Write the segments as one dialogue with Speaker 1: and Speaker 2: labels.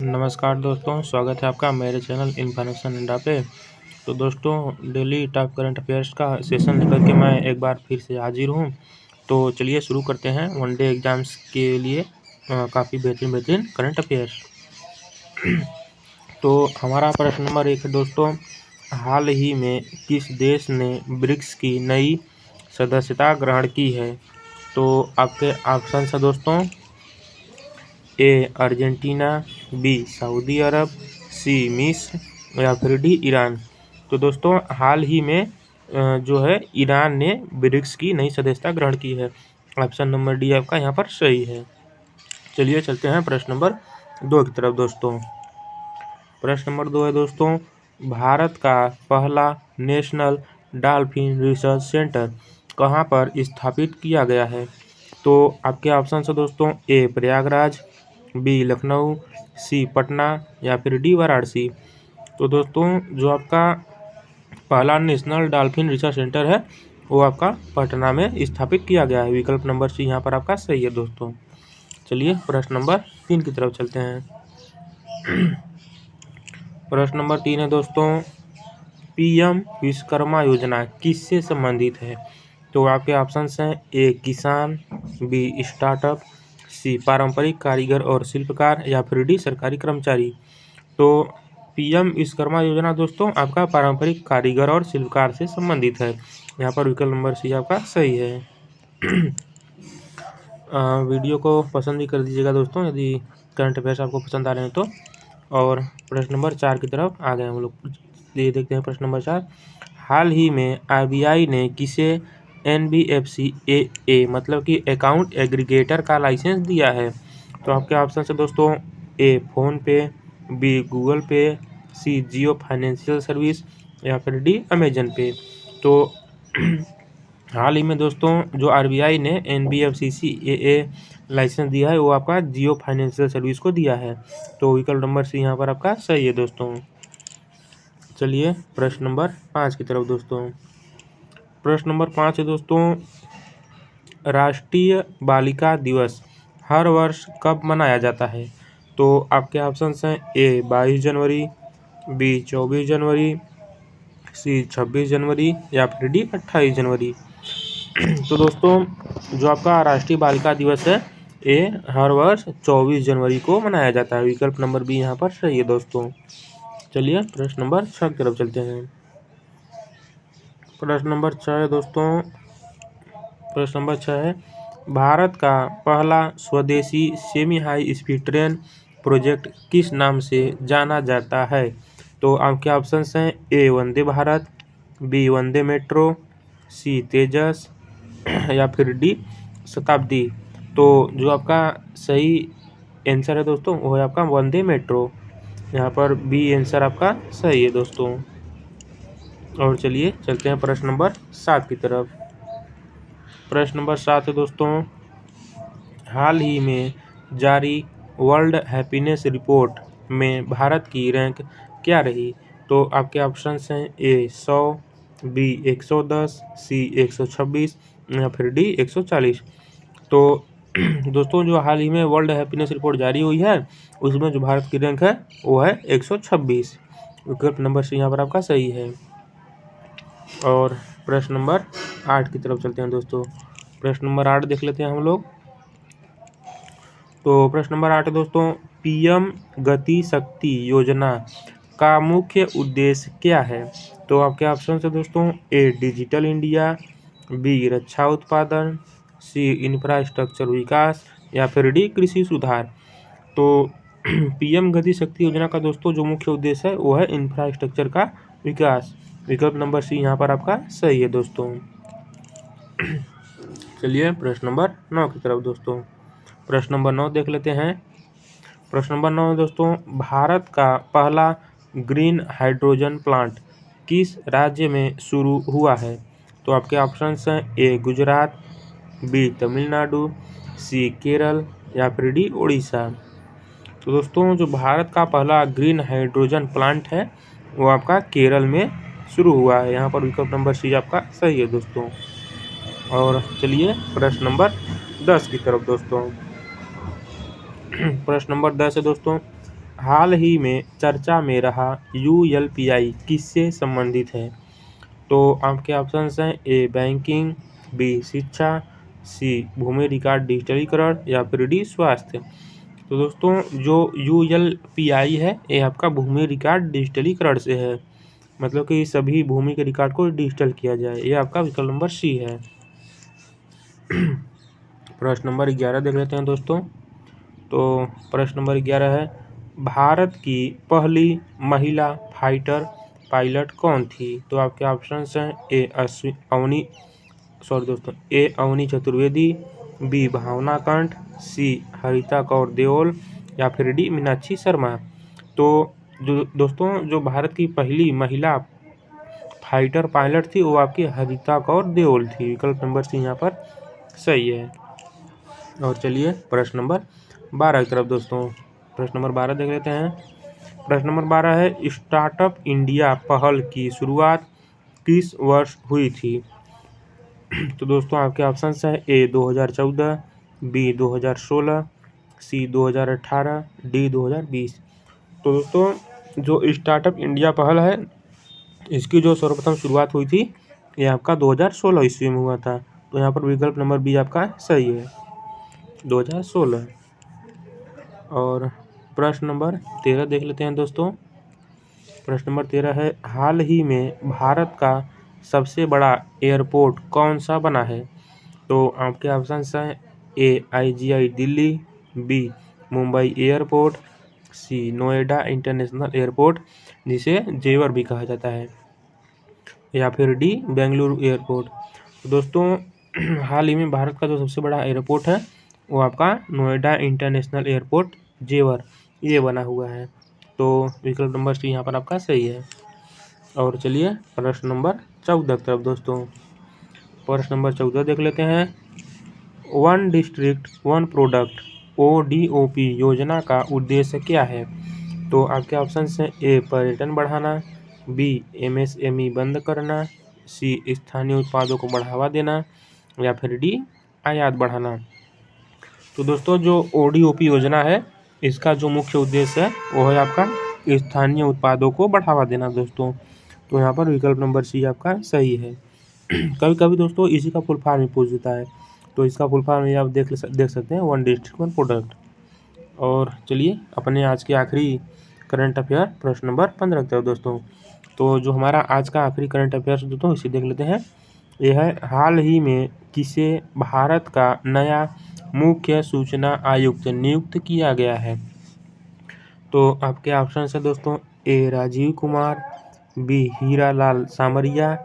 Speaker 1: नमस्कार दोस्तों, स्वागत है आपका मेरे चैनल इन्फॉर्मेशन इंडिया पे। तो दोस्तों, डेली टॉप करंट अफेयर्स का सेशन लेकर के मैं एक बार फिर से हाजिर हूँ। तो चलिए शुरू करते हैं वनडे एग्जाम्स के लिए काफ़ी बेहतरीन करंट अफेयर्स। तो हमारा प्रश्न नंबर 1 है दोस्तों, हाल ही में किस देश ने ब्रिक्स की नई सदस्यता ग्रहण की है? तो आपके ऑप्शन है दोस्तों, ए अर्जेंटीना, बी सऊदी अरब, सी मिस्र या फिर डी ईरान। तो दोस्तों, हाल ही में जो है ईरान ने ब्रिक्स की नई सदस्यता ग्रहण की है। ऑप्शन नंबर डी आपका यहाँ पर सही है। चलिए चलते हैं प्रश्न नंबर 2 की तरफ दोस्तों। प्रश्न नंबर 2 है दोस्तों, भारत का पहला नेशनल डॉल्फिन रिसर्च सेंटर कहाँ पर स्थापित किया गया है? तो आपके ऑप्शन है दोस्तों, ए प्रयागराज, बी लखनऊ, सी पटना या फिर डी वाराणसी। तो दोस्तों, जो आपका पहला नेशनल डॉल्फिन रिसर्च सेंटर है वो आपका पटना में स्थापित किया गया है। विकल्प नंबर सी यहाँ पर आपका सही है दोस्तों। चलिए प्रश्न नंबर 3 की तरफ चलते हैं। प्रश्न नंबर 3 है दोस्तों, पीएम विश्वकर्मा योजना किससे संबंधित है? तो आपके ऑप्शंस हैं, ए किसान, बी स्टार्टअप, सी पारंपरिक कारीगर और शिल्पकार या फिर डी सरकारी कर्मचारी। तो पीएम विश्वकर्मा योजना दोस्तों आपका पारंपरिक कारीगर और शिल्पकार से संबंधित है। यहाँ पर विकल्प नंबर सी आपका सही है। वीडियो को पसंद भी कर दीजिएगा दोस्तों यदि करंट अफेयर्स आपको पसंद आ रहे हैं तो। और प्रश्न नंबर 4 की तरफ आ गए हम लोग। ये देखते हैं प्रश्न नंबर 4, हाल ही में आरबीआई ने किसे एनबीएफसी ए मतलब कि अकाउंट एग्रीगेटर का लाइसेंस दिया है? तो आपके ऑप्शन से दोस्तों, ए फोन पे, बी गूगल पे, सी जियो फाइनेंशियल सर्विस या फिर डी अमेजन पे। तो हाल ही में दोस्तों जो आरबीआई ने एनबीएफसी लाइसेंस दिया है वो आपका जियो फाइनेंशियल सर्विस को दिया है। तो विकल्प नंबर सी यहाँ पर आपका सही है दोस्तों। चलिए प्रश्न नंबर 5 की तरफ दोस्तों। प्रश्न नंबर 5 है दोस्तों, राष्ट्रीय बालिका दिवस हर वर्ष कब मनाया जाता है? तो आपके ऑप्शन हैं, ए 22 जनवरी, बी 24 जनवरी, सी 26 जनवरी या फिर डी 28 जनवरी। तो दोस्तों, जो आपका राष्ट्रीय बालिका दिवस है ये हर वर्ष 24 जनवरी को मनाया जाता है। विकल्प नंबर बी यहाँ पर सही है दोस्तों। चलिए प्रश्न नंबर 6 की तरफ चलते हैं। प्रश्न नंबर 6 है दोस्तों, प्रश्न नंबर 6 है, भारत का पहला स्वदेशी semi high speed train project किस नाम से जाना जाता है? तो आपके ऑप्शंस हैं, ए वंदे भारत, बी वंदे मेट्रो, सी तेजस या फिर डी शताब्दी। तो जो आपका सही आंसर है दोस्तों वो है आपका वंदे मेट्रो। यहाँ पर बी आंसर आपका सही है दोस्तों। और चलिए चलते हैं प्रश्न नंबर 7 की तरफ। प्रश्न नंबर 7 है दोस्तों, हाल ही में जारी वर्ल्ड हैप्पीनेस रिपोर्ट में भारत की रैंक क्या रही? तो आपके ऑप्शंस हैं, ए 100, बी 110, सी 126 या फिर डी 140। तो दोस्तों, जो हाल ही में वर्ल्ड हैप्पीनेस रिपोर्ट जारी हुई है उसमें जो भारत की रैंक है वो है 126। विकल्प नंबर सी यहाँ पर आपका सही है। और प्रश्न नंबर 8 की तरफ चलते हैं दोस्तों। प्रश्न नंबर 8 देख लेते हैं हम लोग। तो प्रश्न नंबर 8 है दोस्तों, पीएम गति शक्ति योजना का मुख्य उद्देश्य क्या है? तो आपके ऑप्शन है दोस्तों, ए डिजिटल इंडिया, बी रक्षा उत्पादन, सी इंफ्रास्ट्रक्चर विकास या फिर डी कृषि सुधार। तो पीएम गति शक्ति योजना का दोस्तों जो मुख्य उद्देश्य है वो है इंफ्रास्ट्रक्चर का विकास। विकल्प नंबर सी यहाँ पर आपका सही है दोस्तों। चलिए प्रश्न नंबर 9 की तरफ दोस्तों। प्रश्न नंबर 9 देख लेते हैं। प्रश्न नंबर 9 दोस्तों, भारत का पहला ग्रीन हाइड्रोजन प्लांट किस राज्य में शुरू हुआ है? तो आपके ऑप्शंस हैं, ए गुजरात, बी तमिलनाडु, सी केरल या फिर डी उड़ीसा। तो दोस्तों, जो भारत का पहला ग्रीन हाइड्रोजन प्लांट है वो आपका केरल में शुरू हुआ है। यहाँ पर विकल्प नंबर सी आपका सही है दोस्तों। और चलिए प्रश्न नंबर 10 की तरफ दोस्तों। प्रश्न नंबर 10 है दोस्तों, हाल ही में चर्चा में रहा ULPI किससे संबंधित है? तो आपके ऑप्शंस हैं ए बैंकिंग, बी शिक्षा, सी भूमि रिकॉर्ड डिजिटलीकरण या फिर डी स्वास्थ्य। तो दोस्तों जो ULPI है ये आपका भूमि रिकॉर्ड डिजिटलीकरण से है, मतलब कि सभी भूमि के रिकॉर्ड को डिजिटल किया जाए। ये आपका विकल्प नंबर सी है। प्रश्न नंबर 11 देख लेते हैं दोस्तों। तो प्रश्न नंबर 11 है, भारत की पहली महिला फाइटर पायलट कौन थी? तो आपके ऑप्शंस हैं ए अवनी चतुर्वेदी, बी भावना कंठ, सी हरिता कौर देओल या फिर डी मीनाक्षी शर्मा। तो जो दोस्तों जो भारत की पहली महिला फाइटर पायलट थी वो आपकी हरिता कौर देओल थी। विकल्प नंबर सी यहाँ पर सही है। और चलिए प्रश्न नंबर 12 की तरफ दोस्तों। प्रश्न नंबर 12 देख लेते हैं। प्रश्न नंबर 12 है, स्टार्टअप इंडिया पहल की शुरुआत किस वर्ष हुई थी? तो दोस्तों आपके ऑप्शंस है ए 2014, बी 2016, सी 2018, डी 2020। तो दोस्तों जो स्टार्टअप इंडिया पहल है इसकी जो सर्वप्रथम शुरुआत हुई थी ये आपका 2016 ईस्वी में हुआ था। तो यहाँ पर विकल्प नंबर बी आपका सही है, 2016। और प्रश्न नंबर 13 देख लेते हैं दोस्तों। प्रश्न नंबर 13 है, हाल ही में भारत का सबसे बड़ा एयरपोर्ट कौन सा बना है? तो आपके ऑप्शंस हैं A IGI Delhi, B Mumbai airport, C Noida international airport जिसे जेवर भी कहा जाता है, या फिर डी बेंगलुरु एयरपोर्ट। तो दोस्तों हाल ही में भारत का जो सबसे बड़ा एयरपोर्ट है वो आपका नोएडा इंटरनेशनल एयरपोर्ट जेवर ये बना हुआ है। तो विकल्प नंबर सी यहाँ पर आपका सही है। और चलिए प्रश्न नंबर 14 की तरफ दोस्तों। प्रश्न नंबर 14 देख लेते हैं। One district one product ODOP योजना का उद्देश्य क्या है? तो आपके ऑप्शंस हैं ए पर्यटन बढ़ाना, बी MSME बंद करना, सी स्थानीय उत्पादों को बढ़ावा देना या फिर डी आयात बढ़ाना। तो दोस्तों जो ODOP योजना है इसका जो मुख्य उद्देश्य है वो है आपका स्थानीय उत्पादों को बढ़ावा देना दोस्तों। तो यहाँ पर विकल्प नंबर सी आपका सही है। कभी कभी दोस्तों इसी का फुल फॉर्म ही पूछ देता है, तो इसका फुल फॉर्म ये आप देख सकते हैं, वन डिस्ट्रिक्ट वन प्रोडक्ट। और चलिए अपने आज के आखिरी करंट अफेयर प्रश्न नंबर 15 की तरफ दोस्तों। तो जो हमारा आज का आखिरी करंट अफेयर्स दोस्तों इसे देख लेते हैं। यह है, हाल ही में किसे भारत का नया मुख्य सूचना आयुक्त नियुक्त किया गया है? तो आपके ऑप्शन है दोस्तों ए राजीव कुमार, बी हीरालाल सामरिया,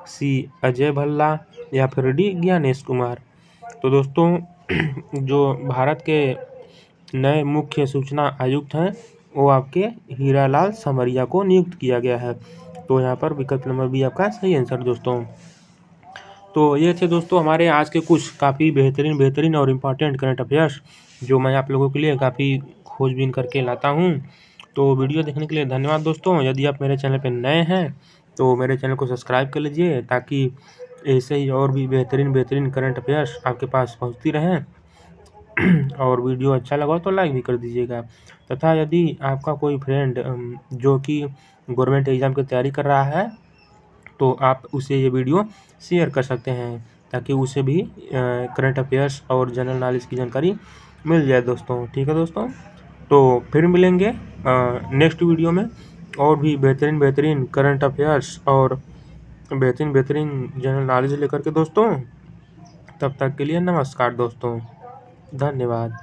Speaker 1: सी अजय भल्ला या फिर डी ज्ञानेश कुमार। तो दोस्तों जो भारत के नए मुख्य सूचना आयुक्त हैं वो आपके हीरालाल सामरिया को नियुक्त किया गया है। तो यहाँ पर विकल्प नंबर बी आपका सही आंसर दोस्तों। तो ये थे दोस्तों हमारे आज के कुछ काफ़ी बेहतरीन और इम्पॉर्टेंट करंट अफेयर्स जो मैं आप लोगों के लिए काफ़ी खोजबीन करके लाता हूँ। तो वीडियो देखने के लिए धन्यवाद दोस्तों। यदि आप मेरे चैनल पर नए हैं तो मेरे चैनल को सब्सक्राइब कर लीजिए ताकि ऐसे ही और भी बेहतरीन करंट अफेयर्स आपके पास पहुँचती रहें। और वीडियो अच्छा लगा तो लाइक भी कर दीजिएगा। तथा यदि आपका कोई फ्रेंड जो कि गवर्नमेंट एग्ज़ाम की तैयारी कर रहा है तो आप उसे ये वीडियो शेयर कर सकते हैं ताकि उसे भी करंट अफेयर्स और जनरल नॉलेज की जानकारी मिल जाए दोस्तों। ठीक है दोस्तों, तो फिर मिलेंगे नेक्स्ट वीडियो में और भी बेहतरीन करंट अफेयर्स और बेहतरीन जनरल नॉलेज लेकर के दोस्तों। तब तक के लिए नमस्कार दोस्तों, धन्यवाद।